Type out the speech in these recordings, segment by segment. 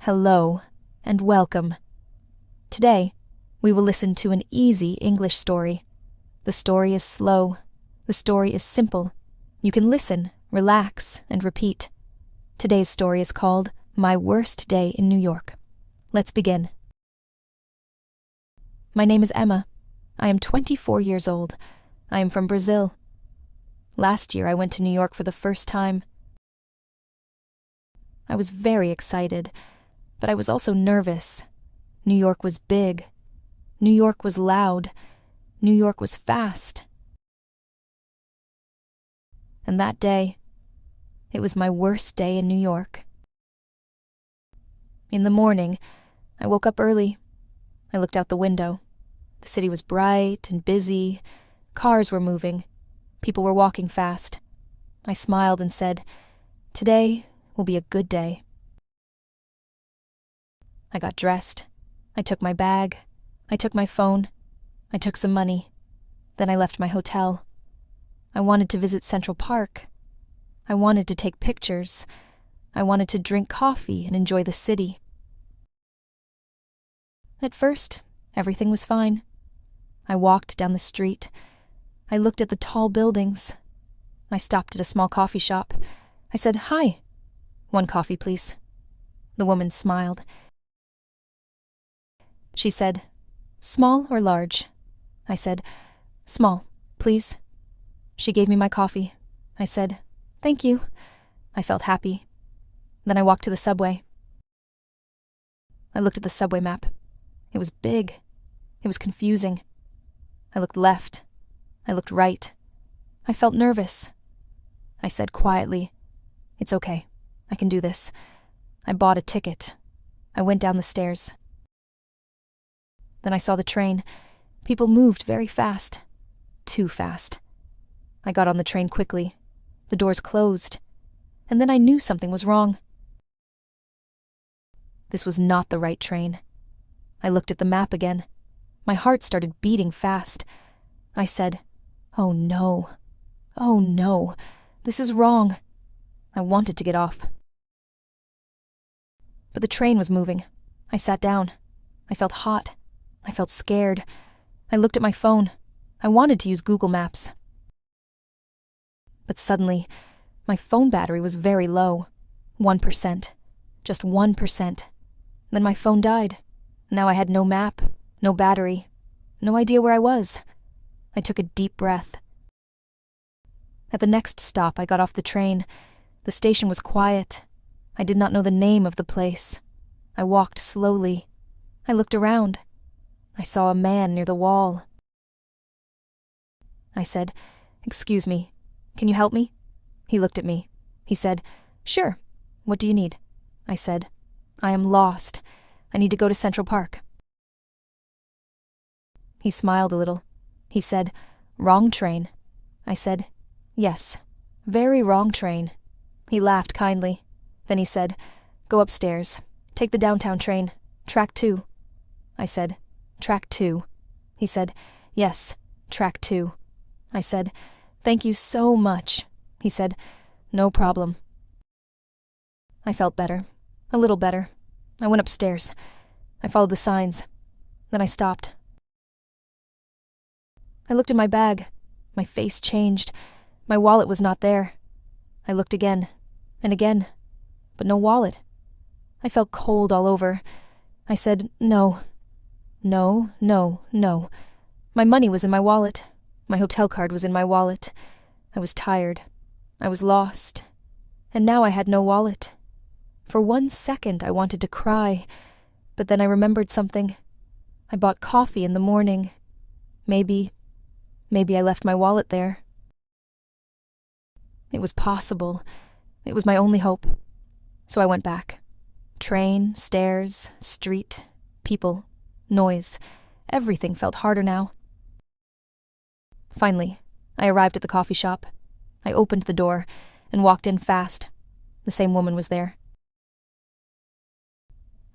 Hello, and welcome. Today, we will listen to an easy English story. The story is slow. The story is simple. You can listen, relax, and repeat. Today's story is called My Worst Day in New York. Let's begin. My name is Emma. I am 24 years old. I am from Brazil. Last year, I went to New York for the first time. I was very excited, but I was also nervous. New York was big. New York was loud. New York was fast. And that day, it was my worst day in New York. In the morning, I woke up early. I looked out the window. The city was bright and busy. Cars were moving. People were walking fast. I smiled and said, "Today will be a good day." I got dressed. I took my bag. I took my phone. I took some money. Then I left my hotel. I wanted to visit Central Park. I wanted to take pictures. I wanted to drink coffee and enjoy the city. At first, everything was fine. I walked down the street. I looked at the tall buildings. I stopped at a small coffee shop. I said, "Hi. 1 coffee, please." The woman smiled. She said, "Small or large?" I said, "Small, please." She gave me my coffee. I said, "Thank you." I felt happy. Then I walked to the subway. I looked at the subway map. It was big. It was confusing. I looked left. I looked right. I felt nervous. I said quietly, "It's okay. I can do this." I bought a ticket. I went down the stairs. Then I saw the train. People moved very fast. Too fast. I got on the train quickly. The doors closed. And then I knew something was wrong. This was not the right train. I looked at the map again. My heart started beating fast. I said, "Oh no. Oh no. This is wrong." I wanted to get off. But the train was moving. I sat down. I felt hot. I felt scared. I looked at my phone. I wanted to use Google Maps. But suddenly, my phone battery was very low. 1%. Just 1%. Then my phone died. Now I had no map, no battery, no idea where I was. I took a deep breath. At the next stop, I got off the train. The station was quiet. I did not know the name of the place. I walked slowly. I looked around. I saw a man near the wall. I said, "Excuse me, can you help me?" He looked at me. He said, "Sure. What do you need?" I said, "I am lost. I need to go to Central Park." He smiled a little. He said, "Wrong train." I said, "Yes, very wrong train." He laughed kindly. Then he said, "Go upstairs. Take the downtown train. Track 2. I said, "Track 2. He said, "Yes, track 2. I said, "Thank you so much." He said, "No problem." I felt better. A little better. I went upstairs. I followed the signs. Then I stopped. I looked in my bag. My face changed. My wallet was not there. I looked again and again, but no wallet. I felt cold all over. I said, "No. No, no, no." My money was in my wallet. My hotel card was in my wallet. I was tired. I was lost. And now I had no wallet. For 1 second I wanted to cry, but then I remembered something. I bought coffee in the morning. Maybe I left my wallet there. It was possible. It was my only hope. So I went back. Train, stairs, street, people, noise. Everything felt harder now. Finally, I arrived at the coffee shop. I opened the door and walked in fast. The same woman was there.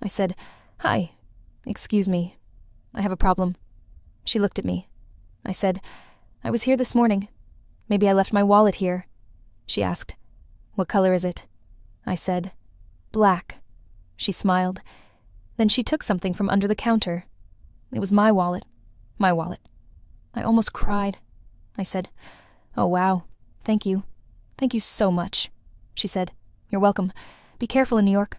I said, "Hi, excuse me. I have a problem." She looked at me. I said, "I was here this morning. Maybe I left my wallet here." She asked, "What color is it?" I said, "Black." She smiled. Then she took something from under the counter. It was my wallet. My wallet. I almost cried. I said, "Oh, wow. Thank you. Thank you so much." She said, "You're welcome. Be careful in New York."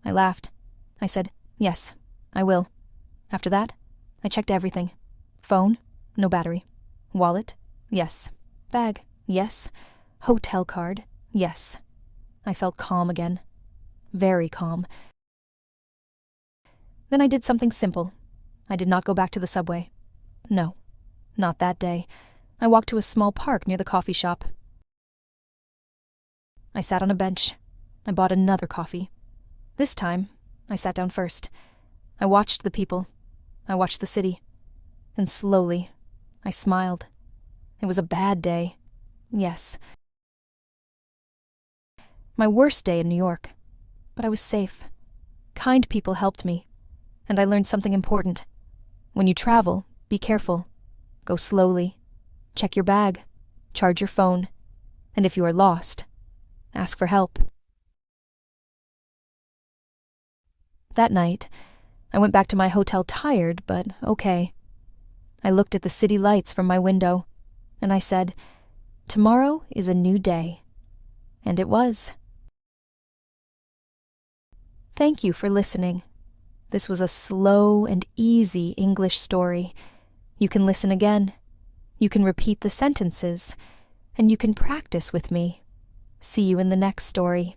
I laughed. I said, "Yes, I will." After that, I checked everything. Phone, no battery. Wallet, yes. Bag, yes. Hotel card, yes. I felt calm again. Very calm. Then I did something simple. I did not go back to the subway. No, not that day. I walked to a small park near the coffee shop. I sat on a bench. I bought another coffee. This time, I sat down first. I watched the people. I watched the city. And slowly, I smiled. It was a bad day. Yes. My worst day in New York. But I was safe. Kind people helped me. And I learned something important. When you travel, be careful. Go slowly. Check your bag. Charge your phone. And if you are lost, ask for help. That night, I went back to my hotel tired, but okay. I looked at the city lights from my window, and I said, "Tomorrow is a new day." And it was. Thank you for listening. This was a slow and easy English story. You can listen again. You can repeat the sentences, and you can practice with me. See you in the next story.